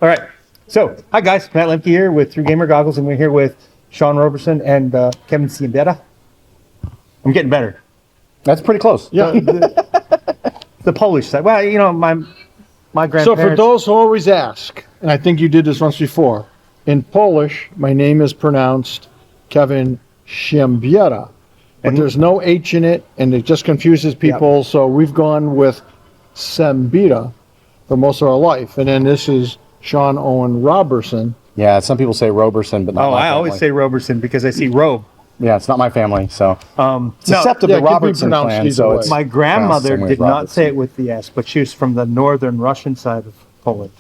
All right. So, hi guys, Matt Lemke here with Through Gamer Goggles, and we're here with Owen-Roberson and Kevin Siembieda. I'm getting better. That's pretty close. Yeah. The Polish side. Well, you know, my grandparents. So for those who always ask, and I think you did this once before, in Polish, my name is pronounced Kevin Siembieda, but there's no H in it, and it just confuses people. So we've gone with Siembieda for most of our life, and then this is Sean Owen-Roberson. Yeah, some people say Roberson, but not my family. Always say Roberson because I see Robe. Yeah, it's not my family, so. It's no, accepted the Robertson clan, so it's... My grandmother did not say it with the S, but she was from the northern Russian side of Poland.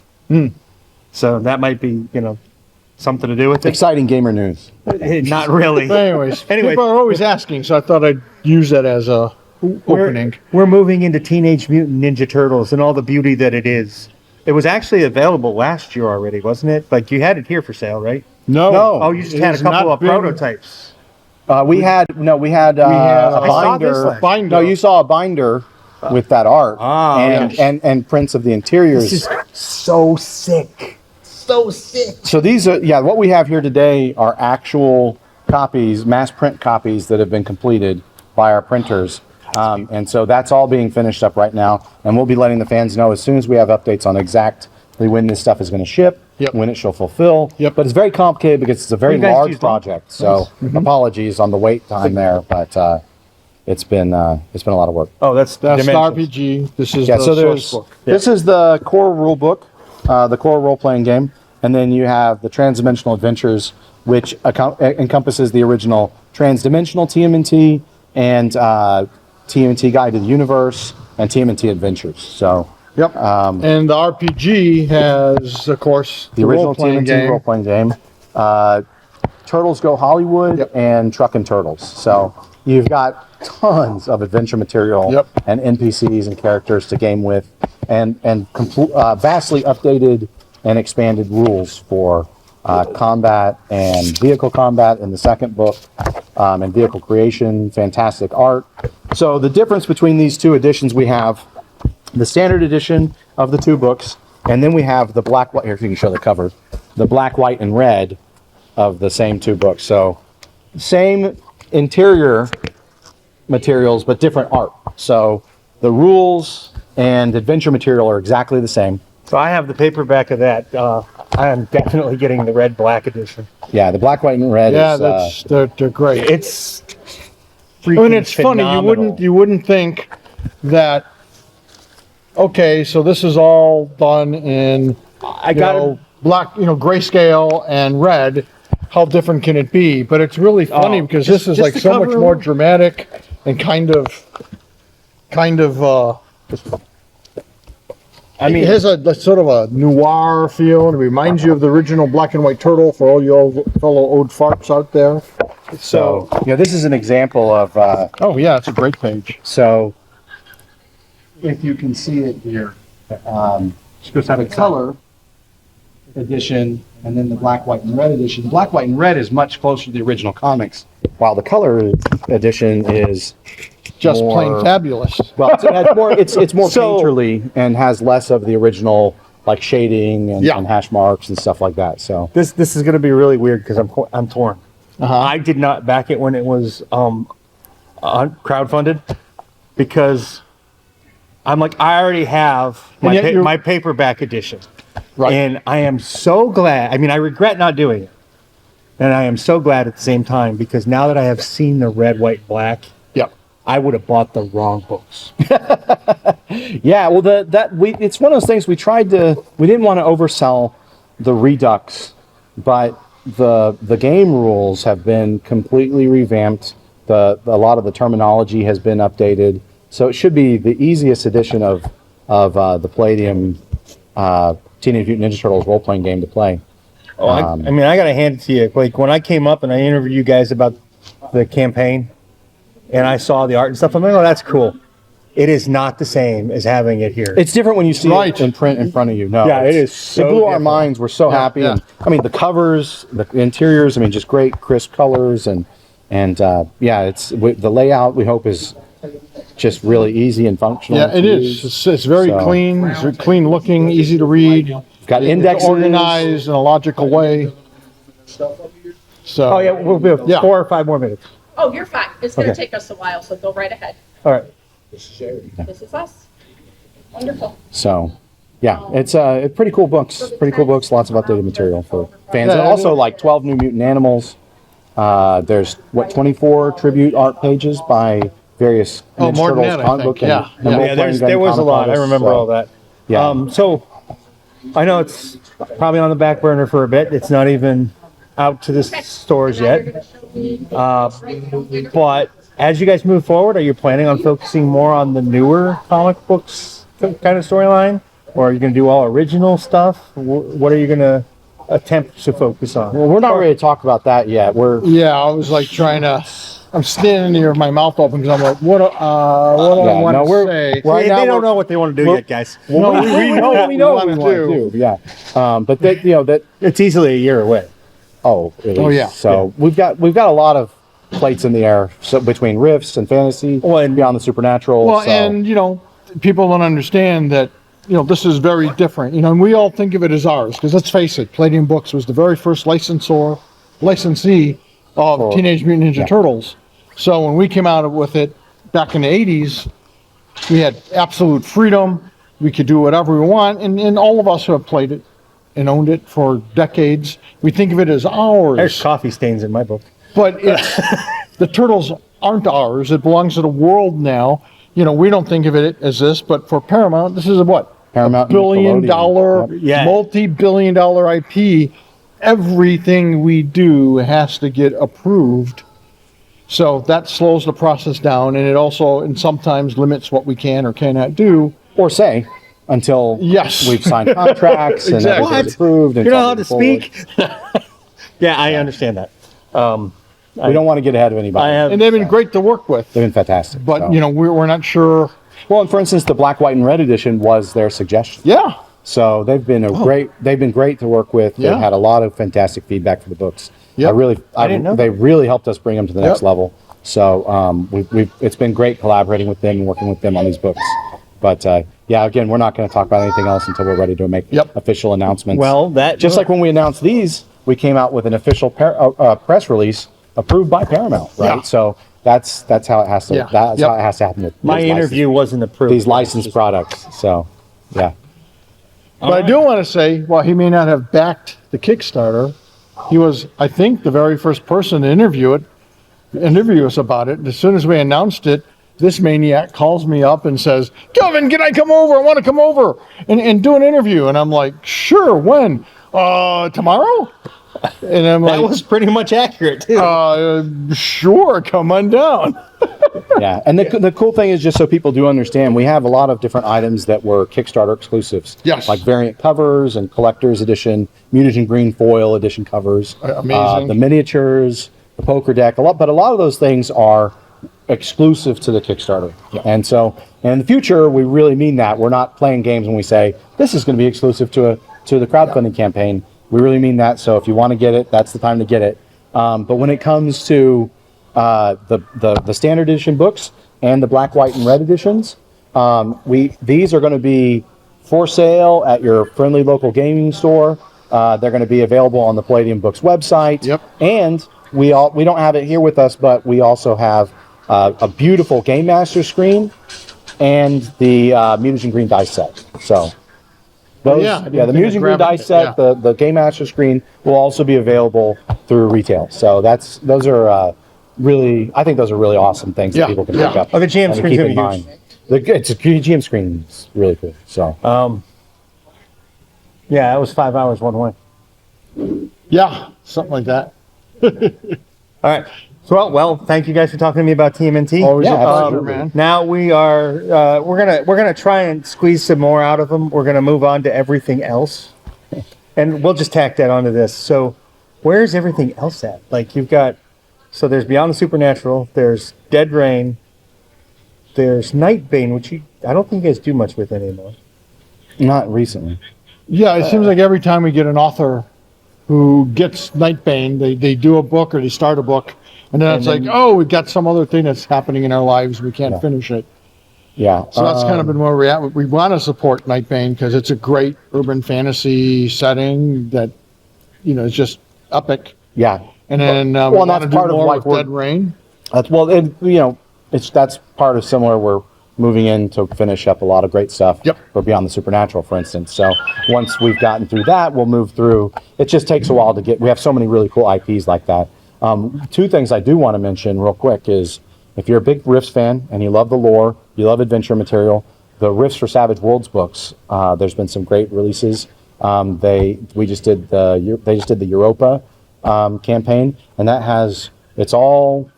So that might be, you know, something to do with it. Exciting gamer news. Not really. But anyways, people are always asking, so I thought I'd use that as a opening. We're moving into Teenage Mutant Ninja Turtles and all the beauty that it is. It was actually available last year already, wasn't it? Like, you had it here for sale, right? No. Oh, you just had a couple of prototypes. We had a binder. No, you saw a binder with that art and prints of the interiors. This is so sick. So sick. So these are, what we have here today are actual copies, mass print copies that have been completed by our printers. And so that's all being finished up right now. And we'll be letting the fans know as soon as we have updates on exactly when this stuff is going to ship, when it shall fulfill. But it's very complicated because it's a very large project. So apologies on the wait time there, but it's been a lot of work. Oh, that's the RPG. This is the source book. This is the core rule book, the core role-playing game. And then you have the Transdimensional Adventures, which encompasses the original Transdimensional TMNT and TMNT Guide to the Universe and TMNT Adventures. So, and the RPG has, of course, the original TMNT role-playing game, Turtles Go Hollywood, and Truckin' Turtles. So you've got tons of adventure material and NPCs and characters to game with, and vastly updated and expanded rules for combat and vehicle combat in the second book, and vehicle creation, fantastic art. So the difference between these two editions, we have the standard edition of the two books, and then we have the black, white, here if you can show the cover, the black, white, and red of the same two books. So same interior materials, but different art. So the rules and adventure material are exactly the same. So I have the paperback of that. I am definitely getting the red black edition. Yeah, the black, white, and red. They're great. It's freaking I mean, it's phenomenal. Funny. You wouldn't think that. Okay, so this is all done in black, grayscale and red. How different can it be? But it's really funny because this is like so much more dramatic and kind of. I mean, it has a sort of a noir feel, and it reminds you of the original black and white turtle for all you fellow old farts out there. So, this is an example of... it's a great page. So, if you can see it here, the color edition, and then the black, white, and red edition. The black, white, and red is much closer to the original comics, while the color edition is... just plain fabulous. Well, it's more painterly and has less of the original like shading and hash marks and stuff like that. So this is going to be really weird because I'm torn. I did not back it when it was crowdfunded because I'm like, I already have my paperback edition, and I am so glad. I mean, I regret not doing it, and I am so glad at the same time because now that I have seen the red, white, black. I would have bought the wrong books. Well, it's one of those things we didn't want to oversell the Redux, but the game rules have been completely revamped. A lot of the terminology has been updated, so it should be the easiest edition of the Palladium Teenage Mutant Ninja Turtles role-playing game to play. I mean, I got to hand it to you. Like when I came up and I interviewed you guys about the campaign, and I saw the art and stuff, I'm like, oh, that's cool. It is not the same as having it here. It's different when you see it in print in front of you. No, it is so it blew our minds. We're so happy. And, I mean, the covers, the interiors, I mean, just great, crisp colors. It's the layout we hope is just really easy and functional. Yeah, it is. It's very clean. It's clean looking, easy to read. Got indexes. Organized in a logical way. So. Oh yeah, we'll be 4 or 5 more minutes. Oh, you're fine. It's going to take us a while, so go right ahead. All right. This is us. Wonderful. So, yeah, it's pretty cool books. Pretty cool books. Lots of updated material for fans. Yeah, And also, like 12 new mutant animals. There's 24 tribute art pages by various more Ninja than Turtles that, I comic think. book and Yeah. role-playing There was a comic lot. I artists, remember so, all that. Yeah. So I know it's probably on the back burner for a bit. It's not even out to the stores yet. But as you guys move forward, are you planning on focusing more on the newer comic books kind of storyline? Or are you going to do all original stuff? What are you going to attempt to focus on? Well, we're not ready to talk about that yet. Yeah, I was like I'm standing here with my mouth open because I'm like, what do I want to say? They don't know what they want to do yet, guys. No, we know what we want to do. Yeah. But that It's easily a year away. Oh, really? Oh, yeah. So we've got a lot of plates in the air, so between Rifts and fantasy, and beyond the supernatural. Well, so. and people don't understand that this is very different. And we all think of it as ours because let's face it, Palladium Books was the very first licensee of Teenage Mutant Ninja Turtles. So when we came out with it back in the 80s, we had absolute freedom. We could do whatever we want, and all of us who have played it and owned it for decades, we think of it as ours. There's coffee stains in my book. But the Turtles aren't ours. It belongs to the world now. We don't think of it as this, but for Paramount, this is Paramount $1 billion, multi-billion dollar IP. Everything we do has to get approved. So that slows the process down, and it also, and sometimes limits what we can or cannot do. Or say, until we've signed contracts and everything's approved. And you're not allowed to speak. Yeah, I understand that. We don't want to get ahead of anybody. And they've been great to work with. They've been fantastic. But, we're not sure. Well, and for instance, the Black, White, and Red edition was their suggestion. Yeah. So they've been great to work with. They've had a lot of fantastic feedback for the books. Yep. I didn't know they really helped us bring them to the next level. So it's been great collaborating with them and working with them on these books. But again, we're not going to talk about anything else until we're ready to make official announcements. Well, just like when we announced these, we came out with an official press release approved by Paramount, right? Yeah. So that's how it has to. Yeah. That's how it has to happen with my interview wasn't approved. These licensed products. So, yeah. But I do want to say, while he may not have backed the Kickstarter, he was, I think, the very first person to interview us about it. And as soon as we announced it, this maniac calls me up and says, "Kevin, can I come over? I want to come over and do an interview." And I'm like, "Sure, when? Tomorrow?" And I'm that was pretty much accurate, too. Sure, come on down. Yeah, and the cool thing is, just so people do understand, we have a lot of different items that were Kickstarter exclusives. Yes. Like variant covers and collector's edition, Mutant Green foil edition covers. Amazing. The miniatures, the poker deck, but a lot of those things are exclusive to the Kickstarter. Yeah. And so, in the future, we really mean that. We're not playing games when we say, this is going to be exclusive to the crowdfunding campaign. We really mean that. So if you want to get it, that's the time to get it. But when it comes to the standard edition books and the Black, White, and Red editions, these are going to be for sale at your friendly local gaming store. They're going to be available on the Palladium Books website. Yep. And we don't have it here with us, but we also have a beautiful Game Master screen and the Mutant Green dice set. So. Those, the Mutant Green dice set, the Game Master screen will also be available through retail. So those are really awesome things that people can pick up. Oh, the GM screen keep in mind. It's a GM screen. It's really cool. So yeah, it was 5 hours one way. Yeah, something like that. All right. So, well, thank you guys for talking to me about TMNT. Always a pleasure, man. Now we are we're gonna try and squeeze some more out of them. We're gonna move on to everything else, and we'll just tack that onto this. So, where's everything else at? Like so there's Beyond the Supernatural. There's Dead Rain. There's Nightbane, which I don't think you guys do much with anymore. Not recently. Yeah, it seems like every time we get an author who gets Nightbane, they do a book or they start a book. And then it's like, we've got some other thing that's happening in our lives. We can't finish it. Yeah. So that's kind of been where we're at. We want to support Nightbane because it's a great urban fantasy setting that, is just epic. Yeah. And then we want to do more with Dead Rain. That's that's part of similar. We're moving in to finish up a lot of great stuff. Yep. For Beyond the Supernatural, for instance. So once we've gotten through that, we'll move through. It just takes a while to get. We have so many really cool IPs like that. Two things I do want to mention real quick is if you're a big Rifts fan and you love the lore, you love adventure material, the Rifts for Savage Worlds books. There's been some great releases. They just did the Europa campaign, and it's all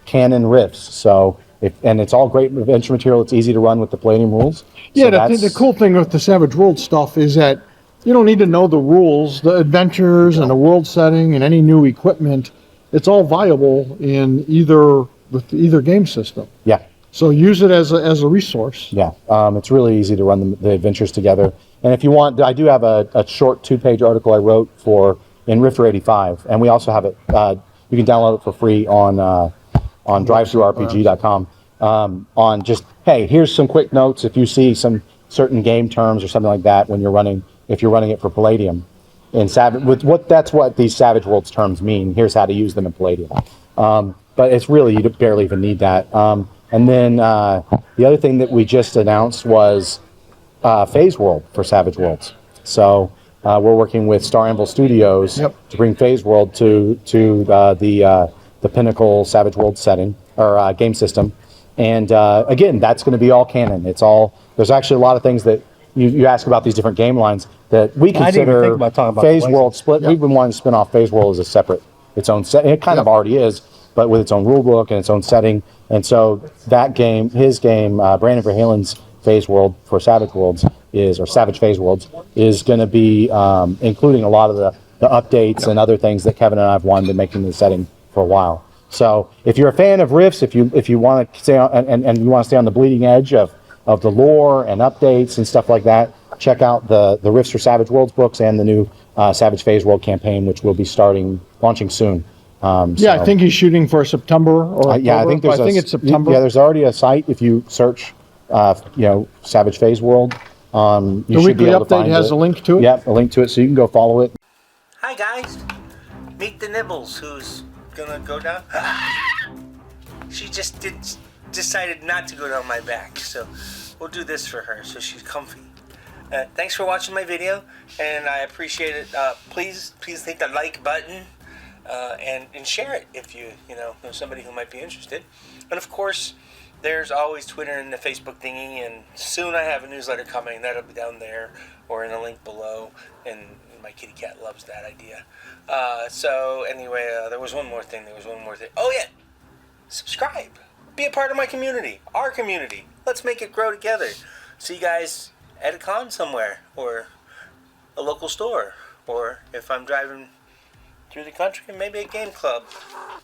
canon Rifts. So it's all great adventure material. It's easy to run with the Palladium rules. Yeah, so the cool thing with the Savage Worlds stuff is that you don't need to know the rules, the adventures, and the world setting, and any new equipment. It's all viable in either game system. Yeah. So use it as a resource. Yeah, it's really easy to run the adventures together. And if you want, I do have a short 2-page article I wrote in Rifter85, and we also have it. You can download it for free on DrivethruRPG.com. On just, hey, here's some quick notes if you see some certain game terms or something like that if you're running it for Palladium. That's what these Savage Worlds terms mean. Here's how to use them in Palladium. But it's really, you barely even need that. And then the other thing that we just announced was Phase World for Savage Worlds. So we're working with Star Anvil Studios to bring Phase World to the Pinnacle Savage World setting or game system. And again, that's going to be all canon. There's actually a lot of things that you ask about these different game lines that we consider Phase World split. We've been wanting to spin off Phase World as its own set. It kind of already is, but with its own rule book and its own setting. And so that game, Brandon Verhaelen's Phase World for Savage Worlds Savage Phase Worlds is going to be including a lot of the updates and other things that Kevin and I have wanted to make in the setting for a while. So if you're a fan of Rifts, if you want to stay on, and you want to stay on the bleeding edge of the lore and updates and stuff like that, check out the Rifts for Savage Worlds books and the new Savage Phase World campaign, which will be launching soon. I think he's shooting for September or October. I think it's September. Yeah, there's already a site if you search, Savage Phase World. The weekly update has a link to it. Yep, a link to it, so you can go follow it. Hi guys, meet the Nibbles, who's gonna go down. She just decided not to go down my back, so we'll do this for her so she's comfy. Thanks for watching my video, and I appreciate it. Please hit the like button. And share it if you know somebody who might be interested. And of course, there's always Twitter and the Facebook thingy, and soon I have a newsletter coming. That'll be down there or in a link below, and my kitty cat loves that idea. So anyway, there was one more thing. Oh yeah, subscribe. Be a part of my community, our community. Let's make it grow together. See you guys at a con somewhere, or a local store, or if I'm driving through the country, maybe a game club.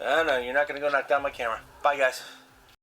I don't know, you're not going to go knock down my camera. Bye, guys.